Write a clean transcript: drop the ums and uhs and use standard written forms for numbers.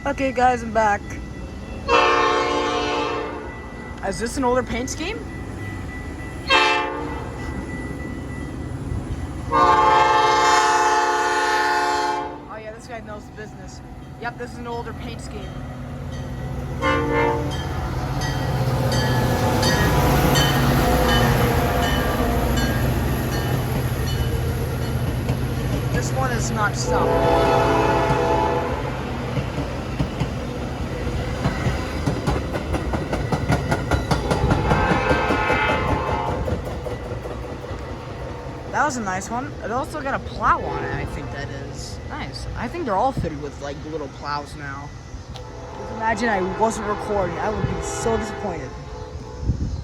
Okay guys, I'm back. Is this an older paint scheme? Oh yeah, this guy knows the business. Yep, this is an older paint scheme. This one is not stopped. That was a nice one. It also got a plow on it, I think that is. Nice. I think they're all fitted with like little plows now. Just imagine I wasn't recording. I would be so disappointed.